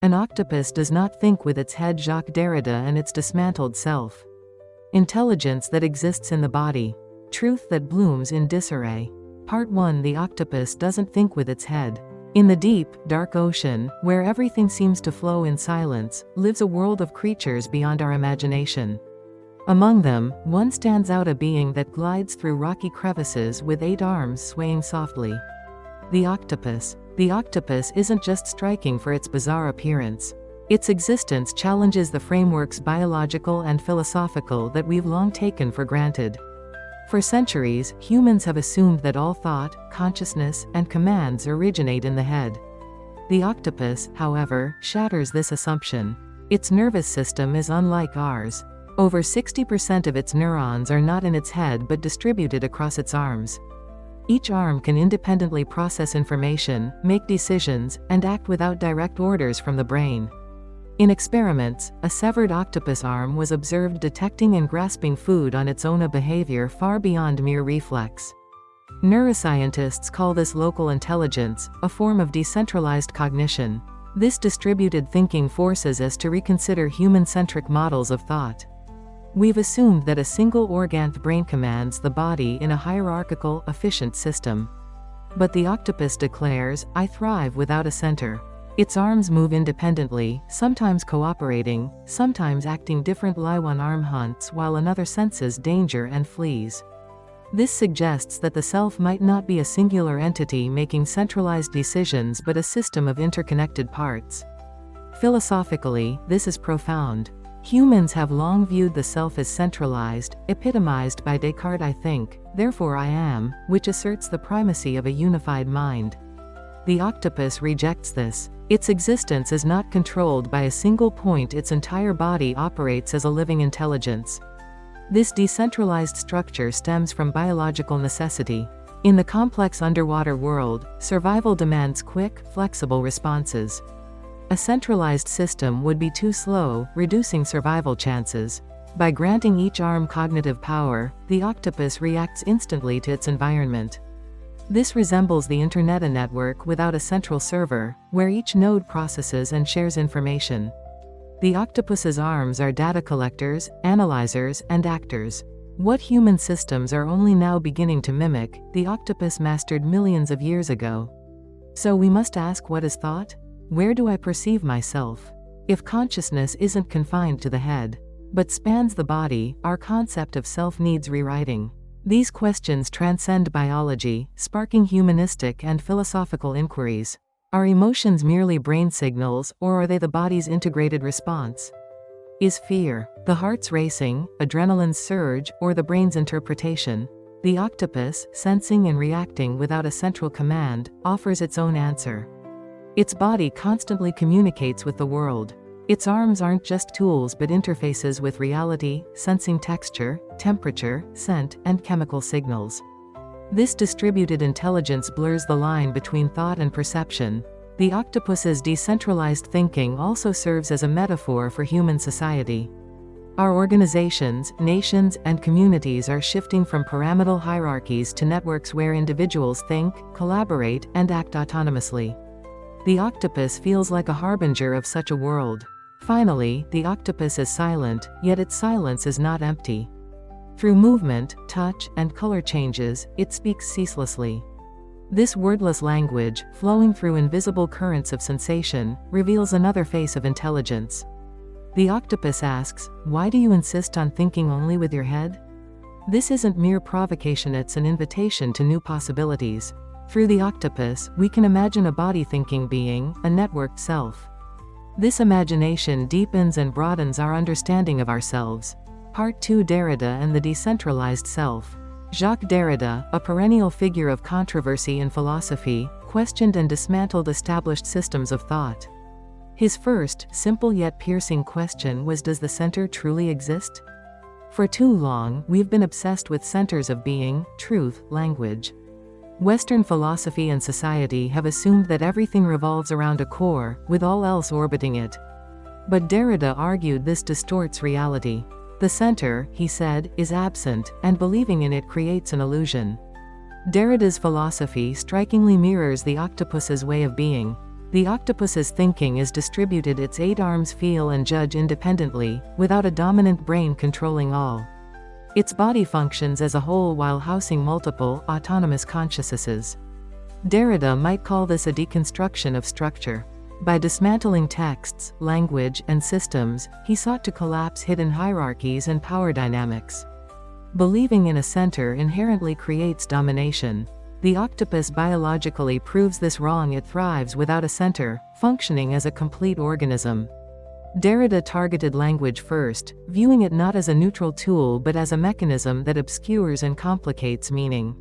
An octopus does not think with its head. Jacques Derrida and its dismantled self. Intelligence that exists in the body. Truth that blooms in disarray. Part 1. The octopus doesn't think with its head. In the deep, dark ocean, where everything seems to flow in silence, lives a world of creatures beyond our imagination. Among them, one stands out, a being that glides through rocky crevices with 8 arms swaying softly. The octopus. The octopus isn't just striking for its bizarre appearance. Its existence challenges the frameworks, biological and philosophical, that we've long taken for granted. For centuries, humans have assumed that all thought, consciousness, and commands originate in the head. The octopus, however, shatters this assumption. Its nervous system is unlike ours. Over 60% of its neurons are not in its head but distributed across its arms. Each arm can independently process information, make decisions, and act without direct orders from the brain. In experiments, a severed octopus arm was observed detecting and grasping food on its own, a behavior far beyond mere reflex. Neuroscientists call this local intelligence, a form of decentralized cognition. This distributed thinking forces us to reconsider human-centric models of thought. We've assumed that a single organth brain commands the body in a hierarchical, efficient system. But the octopus declares, "I thrive without a center." Its arms move independently, sometimes cooperating, sometimes acting differently. One arm hunts while another senses danger and flees. This suggests that the self might not be a singular entity making centralized decisions but a system of interconnected parts. Philosophically, this is profound. Humans have long viewed the self as centralized, epitomized by Descartes' "I think, therefore I am," which asserts the primacy of a unified mind. The octopus rejects this. Its existence is not controlled by a single point. Its entire body operates as a living intelligence. This decentralized structure stems from biological necessity. In the complex underwater world, survival demands quick, flexible responses. A centralized system would be too slow, reducing survival chances. By granting each arm cognitive power, the octopus reacts instantly to its environment. This resembles the internet, a network without a central server, where each node processes and shares information. The octopus's arms are data collectors, analyzers, and actors. What human systems are only now beginning to mimic, the octopus mastered millions of years ago. So we must ask, what is thought? Where do I perceive myself? If consciousness isn't confined to the head, but spans the body, our concept of self needs rewriting. These questions transcend biology, sparking humanistic and philosophical inquiries. Are emotions merely brain signals, or are they the body's integrated response? Is fear the heart's racing, adrenaline's surge, or the brain's interpretation? The octopus, sensing and reacting without a central command, offers its own answer. Its body constantly communicates with the world. Its arms aren't just tools but interfaces with reality, sensing texture, temperature, scent, and chemical signals. This distributed intelligence blurs the line between thought and perception. The octopus's decentralized thinking also serves as a metaphor for human society. Our organizations, nations, and communities are shifting from pyramidal hierarchies to networks where individuals think, collaborate, and act autonomously. The octopus feels like a harbinger of such a world. Finally, the octopus is silent, yet its silence is not empty. Through movement, touch, and color changes, it speaks ceaselessly. This wordless language, flowing through invisible currents of sensation, reveals another face of intelligence. The octopus asks, "Why do you insist on thinking only with your head?" This isn't mere provocation, it's an invitation to new possibilities. Through the octopus, we can imagine a body-thinking being, a networked self. This imagination deepens and broadens our understanding of ourselves. Part 2. Derrida and the decentralized self. Jacques Derrida, a perennial figure of controversy in philosophy, questioned and dismantled established systems of thought. His first, simple yet piercing question was, does the center truly exist? For too long, we've been obsessed with centers of being, truth, language. Western philosophy and society have assumed that everything revolves around a core, with all else orbiting it. But Derrida argued this distorts reality. The center, he said, is absent, and believing in it creates an illusion. Derrida's philosophy strikingly mirrors the octopus's way of being. The octopus's thinking is distributed, its 8 arms feel and judge independently, without a dominant brain controlling all. Its body functions as a whole while housing multiple, autonomous consciousnesses. Derrida might call this a deconstruction of structure. By dismantling texts, language, and systems, he sought to collapse hidden hierarchies and power dynamics. Believing in a center inherently creates domination. The octopus biologically proves this wrong. It thrives without a center, functioning as a complete organism. Derrida targeted language first, viewing it not as a neutral tool but as a mechanism that obscures and complicates meaning.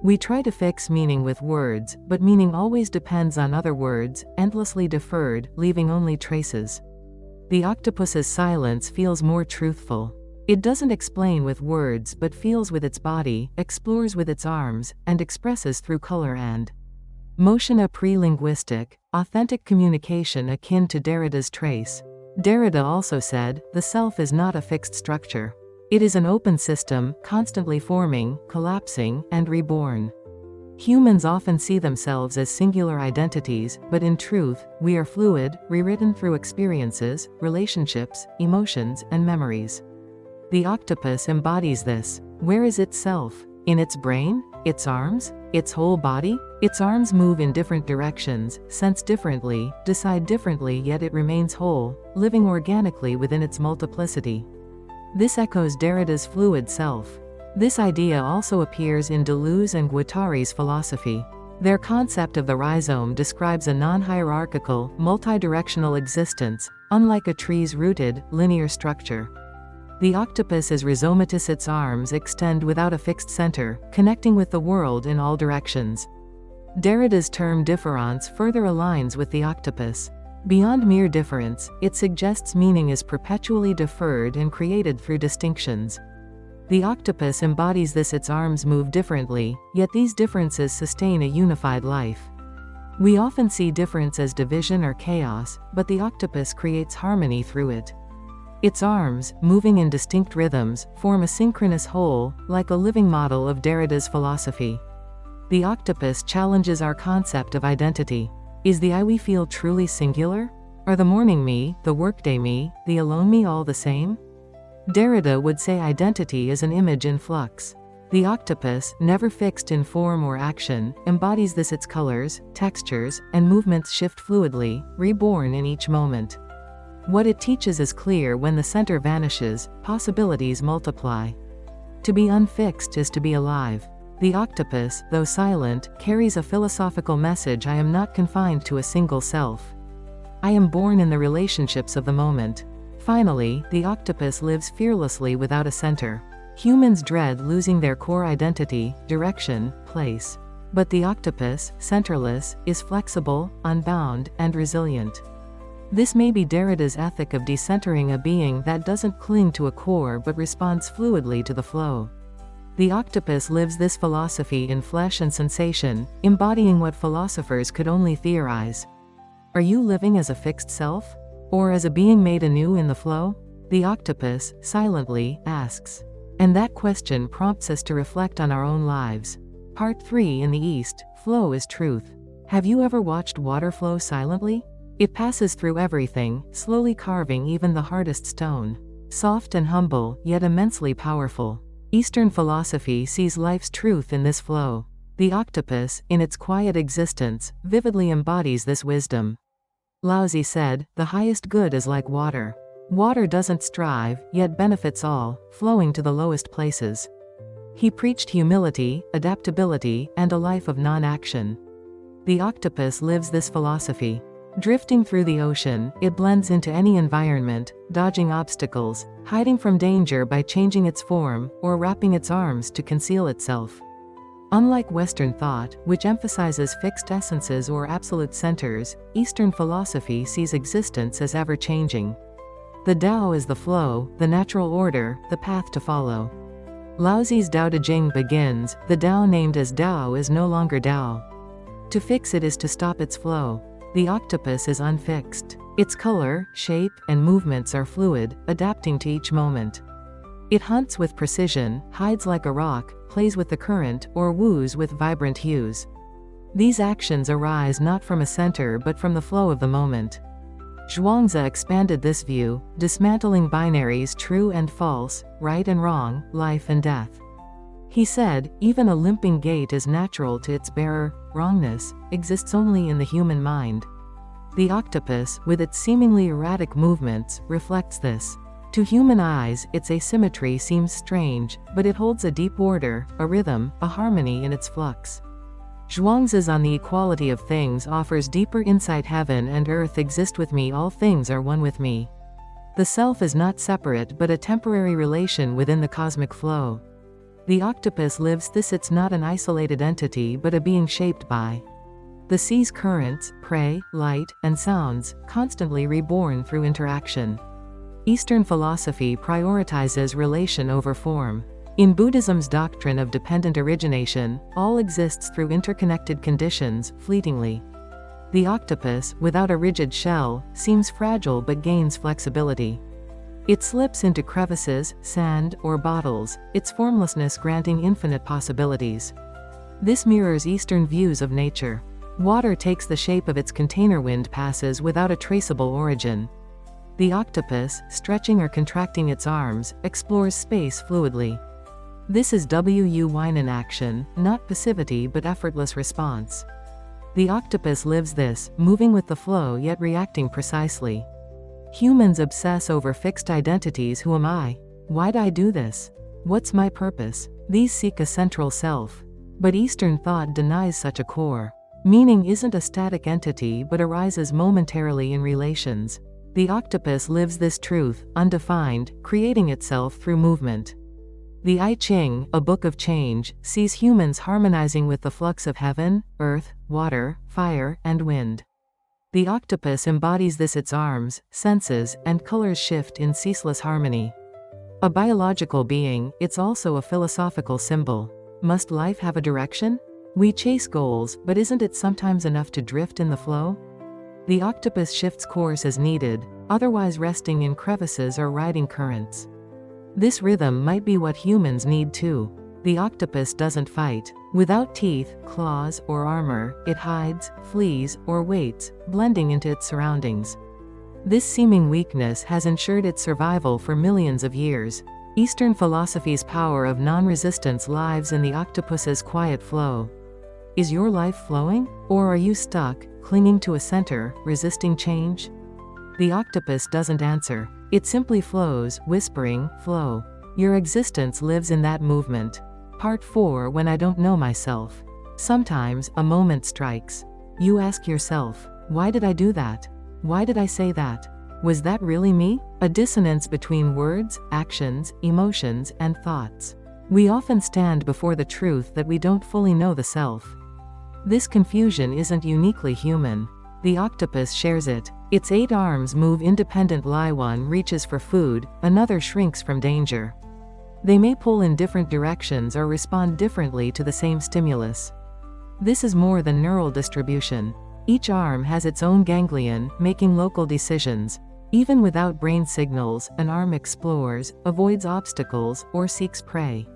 We try to fix meaning with words, but meaning always depends on other words, endlessly deferred, leaving only traces. The octopus's silence feels more truthful. It doesn't explain with words but feels with its body, explores with its arms, and expresses through color and motion. A pre-linguistic, authentic communication akin to Derrida's trace. Derrida also said, the self is not a fixed structure. It is an open system, constantly forming, collapsing, and reborn. Humans often see themselves as singular identities, but in truth, we are fluid, rewritten through experiences, relationships, emotions, and memories. The octopus embodies this. Where is its self? In its brain? Its arms? Its whole body? Its arms move in different directions, sense differently, decide differently, yet it remains whole, living organically within its multiplicity. This echoes Derrida's fluid self. This idea also appears in Deleuze and Guattari's philosophy. Their concept of the rhizome describes a non-hierarchical, multidirectional existence, unlike a tree's rooted, linear structure. The octopus is rhizomatous. Its arms extend without a fixed center, connecting with the world in all directions. Derrida's term difference further aligns with the octopus. Beyond mere difference, it suggests meaning is perpetually deferred and created through distinctions. The octopus embodies this. Its arms move differently, yet these differences sustain a unified life. We often see difference as division or chaos, but the octopus creates harmony through it. Its arms, moving in distinct rhythms, form a synchronous whole, like a living model of Derrida's philosophy. The octopus challenges our concept of identity. Is the I we feel truly singular? Are the morning me, the workday me, the alone me all the same? Derrida would say identity is an image in flux. The octopus, never fixed in form or action, embodies this. Its colors, textures, and movements shift fluidly, reborn in each moment. What it teaches is clear: when the center vanishes, possibilities multiply. To be unfixed is to be alive. The octopus, though silent, carries a philosophical message. I am not confined to a single self. I am born in the relationships of the moment. Finally, the octopus lives fearlessly without a center. Humans dread losing their core identity, direction, place. But the octopus, centerless, is flexible, unbound, and resilient. This may be Derrida's ethic of decentering, a being that doesn't cling to a core but responds fluidly to the flow. The octopus lives this philosophy in flesh and sensation, embodying what philosophers could only theorize. Are you living as a fixed self? Or as a being made anew in the flow? The octopus, silently, asks. And that question prompts us to reflect on our own lives. Part 3. In the East, flow is truth. Have you ever watched water flow silently? It passes through everything, slowly carving even the hardest stone. Soft and humble, yet immensely powerful. Eastern philosophy sees life's truth in this flow. The octopus, in its quiet existence, vividly embodies this wisdom. Laozi said, "The highest good is like water. Water doesn't strive, yet benefits all, flowing to the lowest places." He preached humility, adaptability, and a life of non-action. The octopus lives this philosophy. Drifting through the ocean, it blends into any environment, dodging obstacles, hiding from danger by changing its form, or wrapping its arms to conceal itself. Unlike Western thought, which emphasizes fixed essences or absolute centers, Eastern philosophy sees existence as ever-changing. The Tao is the flow, the natural order, the path to follow. Laozi's Tao Te Ching begins, "The Tao named as Tao is no longer Tao. To fix it is to stop its flow." The octopus is unfixed. Its color, shape, and movements are fluid, adapting to each moment. It hunts with precision, hides like a rock, plays with the current, or woos with vibrant hues. These actions arise not from a center but from the flow of the moment. Zhuangzi expanded this view, dismantling binaries true and false, right and wrong, life and death. He said, even a limping gait is natural to its bearer, wrongness exists only in the human mind. The octopus, with its seemingly erratic movements, reflects this. To human eyes, its asymmetry seems strange, but it holds a deep order, a rhythm, a harmony in its flux. Zhuangzi's On the Equality of Things offers deeper insight. Heaven and earth exist with me, all things are one with me. The self is not separate but a temporary relation within the cosmic flow. The octopus lives this. It's not an isolated entity but a being shaped by the sea's currents, prey, light, and sounds, constantly reborn through interaction. Eastern philosophy prioritizes relation over form. In Buddhism's doctrine of dependent origination, all exists through interconnected conditions, fleetingly. The octopus, without a rigid shell, seems fragile but gains flexibility. It slips into crevices, sand, or bottles, its formlessness granting infinite possibilities. This mirrors Eastern views of nature. Water takes the shape of its container. Wind passes without a traceable origin. The octopus, stretching or contracting its arms, explores space fluidly. This is Wu in action, not passivity but effortless response. The octopus lives this, moving with the flow yet reacting precisely. Humans obsess over fixed identities. Who am I? Why'd I do this? What's my purpose? These seek a central self. But Eastern thought denies such a core. Meaning isn't a static entity but arises momentarily in relations. The octopus lives this truth, undefined, creating itself through movement. The I Ching, a book of change, sees humans harmonizing with the flux of heaven, earth, water, fire, and wind. The octopus embodies this. Its arms, senses, and colors shift in ceaseless harmony. A biological being, it's also a philosophical symbol. Must life have a direction? We chase goals, but isn't it sometimes enough to drift in the flow? The octopus shifts course as needed, otherwise resting in crevices or riding currents. This rhythm might be what humans need too. The octopus doesn't fight. Without teeth, claws, or armor, it hides, flees, or waits, blending into its surroundings. This seeming weakness has ensured its survival for millions of years. Eastern philosophy's power of non-resistance lives in the octopus's quiet flow. Is your life flowing? Or are you stuck, clinging to a center, resisting change? The octopus doesn't answer. It simply flows, whispering, flow. Your existence lives in that movement. Part 4. When I don't know myself. Sometimes, a moment strikes. You ask yourself, why did I do that? Why did I say that? Was that really me? A dissonance between words, actions, emotions, and thoughts. We often stand before the truth that we don't fully know the self. This confusion isn't uniquely human. The octopus shares it. Its 8 arms move independently. One reaches for food, another shrinks from danger. They may pull in different directions or respond differently to the same stimulus. This is more than neural distribution. Each arm has its own ganglion, making local decisions. Even without brain signals, an arm explores, avoids obstacles, or seeks prey.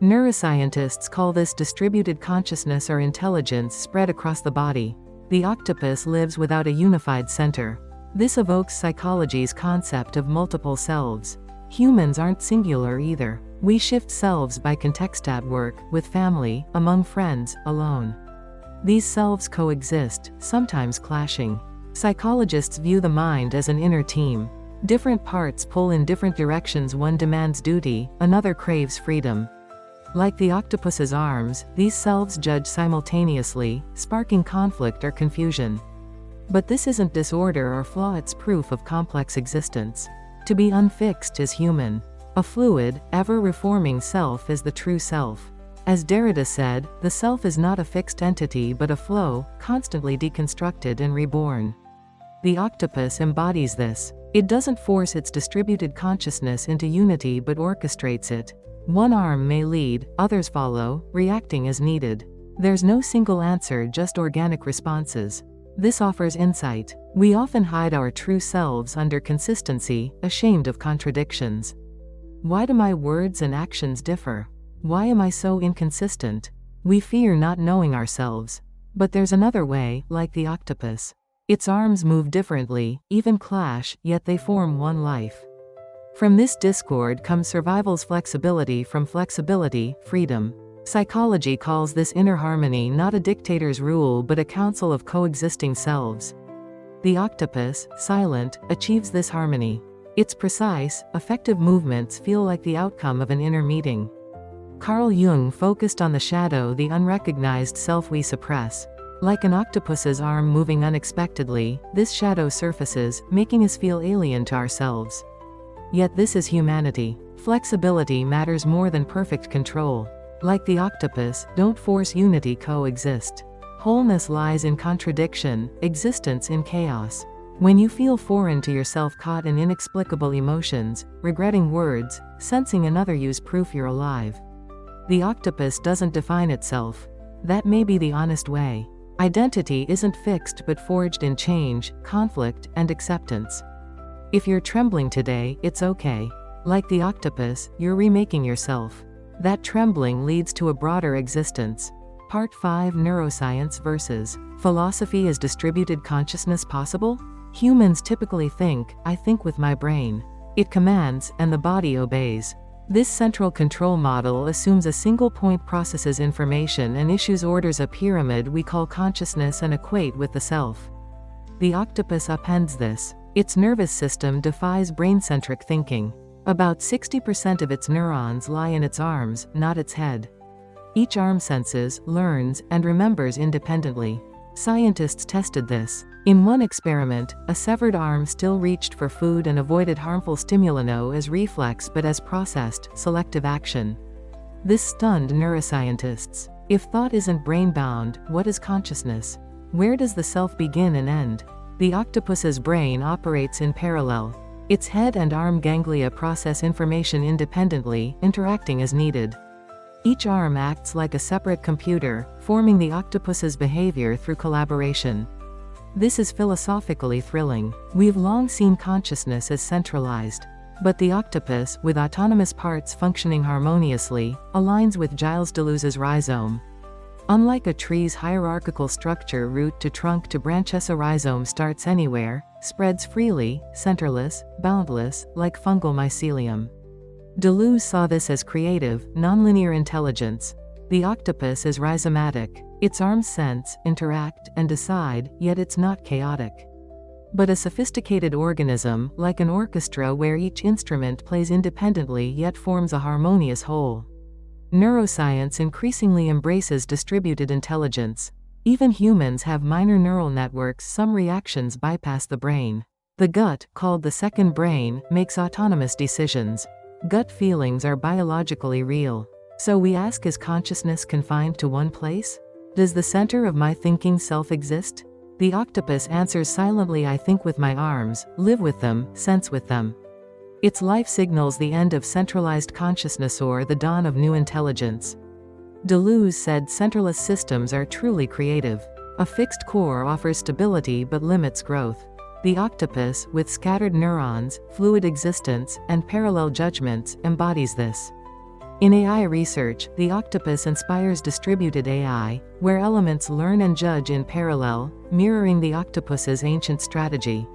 Neuroscientists call this distributed consciousness or intelligence spread across the body. The octopus lives without a unified center. This evokes psychology's concept of multiple selves. Humans aren't singular either. We shift selves by context, at work, with family, among friends, alone. These selves coexist, sometimes clashing. Psychologists view the mind as an inner team. Different parts pull in different directions. One demands duty, another craves freedom. Like the octopus's arms, these selves judge simultaneously, sparking conflict or confusion. But this isn't disorder or flaw, it's proof of complex existence. To be unfixed is human. A fluid, ever-reforming self is the true self. As Derrida said, the self is not a fixed entity but a flow, constantly deconstructed and reborn. The octopus embodies this. It doesn't force its distributed consciousness into unity but orchestrates it. One arm may lead, others follow, reacting as needed. There's no single answer, just organic responses. This offers insight. We often hide our true selves under consistency, ashamed of contradictions. Why do my words and actions differ? Why am I so inconsistent? We fear not knowing ourselves. But there's another way, like the octopus. Its arms move differently, even clash, yet they form one life. From this discord comes survival's flexibility, from flexibility, freedom. Psychology calls this inner harmony not a dictator's rule but a council of coexisting selves. The octopus, silent, achieves this harmony. Its precise, effective movements feel like the outcome of an inner meeting. Carl Jung focused on the shadow, the unrecognized self we suppress. Like an octopus's arm moving unexpectedly, this shadow surfaces, making us feel alien to ourselves. Yet this is humanity. Flexibility matters more than perfect control. Like the octopus, don't force unity, coexist. Wholeness lies in contradiction, existence in chaos. When you feel foreign to yourself, caught in inexplicable emotions, regretting words, sensing another use proof you're alive. The octopus doesn't define itself. That may be the honest way. Identity isn't fixed but forged in change, conflict, and acceptance. If you're trembling today, it's okay. Like the octopus, you're remaking yourself. That trembling leads to a broader existence. Part 5: Neuroscience versus philosophy. Is distributed consciousness possible? Humans typically think, I think with my brain. It commands, and the body obeys. This central control model assumes a single point processes information and issues orders, a pyramid we call consciousness and equate with the self. The octopus upends this. Its nervous system defies brain-centric thinking. About 60% of its neurons lie in its arms, not its head. Each arm senses, learns, and remembers independently. Scientists tested this. In one experiment, a severed arm still reached for food and avoided harmful stimuli, no as reflex but as processed, selective action. This stunned neuroscientists. If thought isn't brain-bound, what is consciousness? Where does the self begin and end? The octopus's brain operates in parallel. Its head and arm ganglia process information independently, interacting as needed. Each arm acts like a separate computer, forming the octopus's behavior through collaboration. This is philosophically thrilling. We've long seen consciousness as centralized. But the octopus, with autonomous parts functioning harmoniously, aligns with Gilles Deleuze's rhizome. Unlike a tree's hierarchical structure, root to trunk to branches, a rhizome starts anywhere, spreads freely, centerless, boundless, like fungal mycelium. Deleuze saw this as creative, nonlinear intelligence. The octopus is rhizomatic. Its arms sense, interact, and decide, yet it's not chaotic. But a sophisticated organism, like an orchestra where each instrument plays independently yet forms a harmonious whole. Neuroscience increasingly embraces distributed intelligence. Even humans have minor neural networks. Some reactions bypass the brain. The gut, called the second brain, makes autonomous decisions. Gut feelings are biologically real. So we ask, is consciousness confined to one place? Does the center of my thinking self exist? The octopus answers silently, I think with my arms, live with them, sense with them. Its life signals the end of centralized consciousness or the dawn of new intelligence. Deleuze said centerless systems are truly creative. A fixed core offers stability but limits growth. The octopus, with scattered neurons, fluid existence, and parallel judgments, embodies this. In AI research, the octopus inspires distributed AI, where elements learn and judge in parallel, mirroring the octopus's ancient strategy.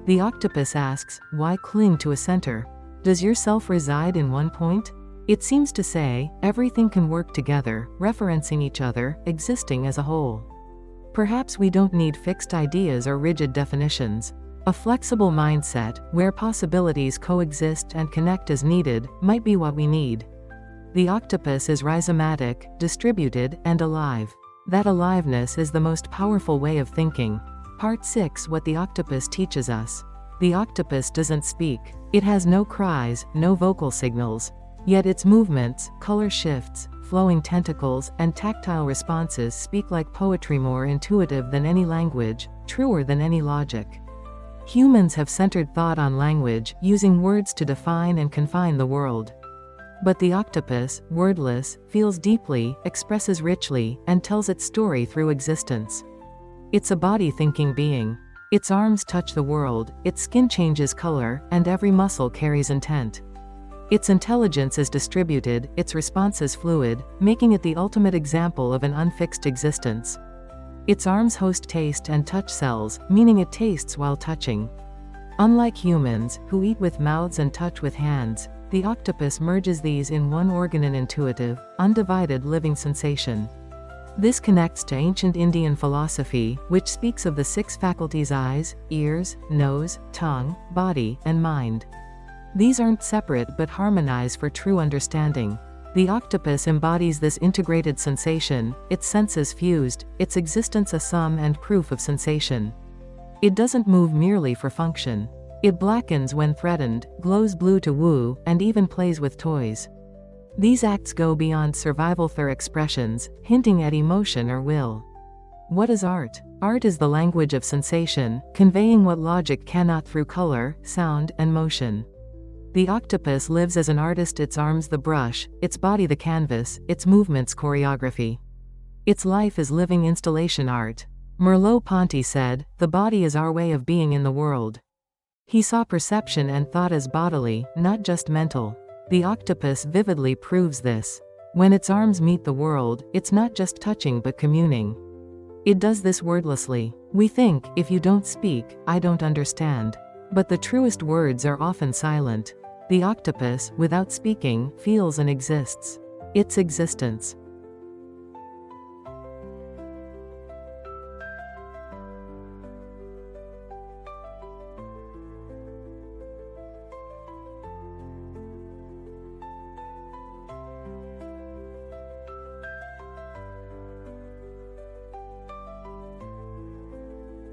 The octopus asks, why cling to a center? Does your self reside in one point? It seems to say, everything can work together, referencing each other, existing as a whole. Perhaps we don't need fixed ideas or rigid definitions. A flexible mindset, where possibilities coexist and connect as needed, might be what we need. The octopus is rhizomatic, distributed, and alive. That aliveness is the most powerful way of thinking. Part 6: What the octopus teaches us. The octopus doesn't speak. It has no cries, no vocal signals. Yet its movements, color shifts, flowing tentacles, and tactile responses speak like poetry, more intuitive than any language, truer than any logic. Humans have centered thought on language, using words to define and confine the world. But the octopus, wordless, feels deeply, expresses richly, and tells its story through existence. It's a body-thinking being. Its arms touch the world, its skin changes color, and every muscle carries intent. Its intelligence is distributed, its response is fluid, making it the ultimate example of an unfixed existence. Its arms host taste and touch cells, meaning it tastes while touching. Unlike humans, who eat with mouths and touch with hands, the octopus merges these in one organ, an intuitive, undivided living sensation. This connects to ancient Indian philosophy, which speaks of the six faculties: eyes, ears, nose, tongue, body, and mind. These aren't separate but harmonize for true understanding. The octopus embodies this integrated sensation, its senses fused, its existence a sum and proof of sensation. It doesn't move merely for function. It blackens when threatened, glows blue to woo, and even plays with toys. These acts go beyond survival through expressions, hinting at emotion or will. What is art? Art is the language of sensation, conveying what logic cannot through color, sound, and motion. The octopus lives as an artist, its arms the brush, its body the canvas, its movements choreography. Its life is living installation art. Merleau-Ponty said, "The body is our way of being in the world." He saw perception and thought as bodily, not just mental. The octopus vividly proves this. When its arms meet the world, it's not just touching but communing. It does this wordlessly. We think, if you don't speak, I don't understand. But the truest words are often silent. The octopus, without speaking, feels and exists. Its existence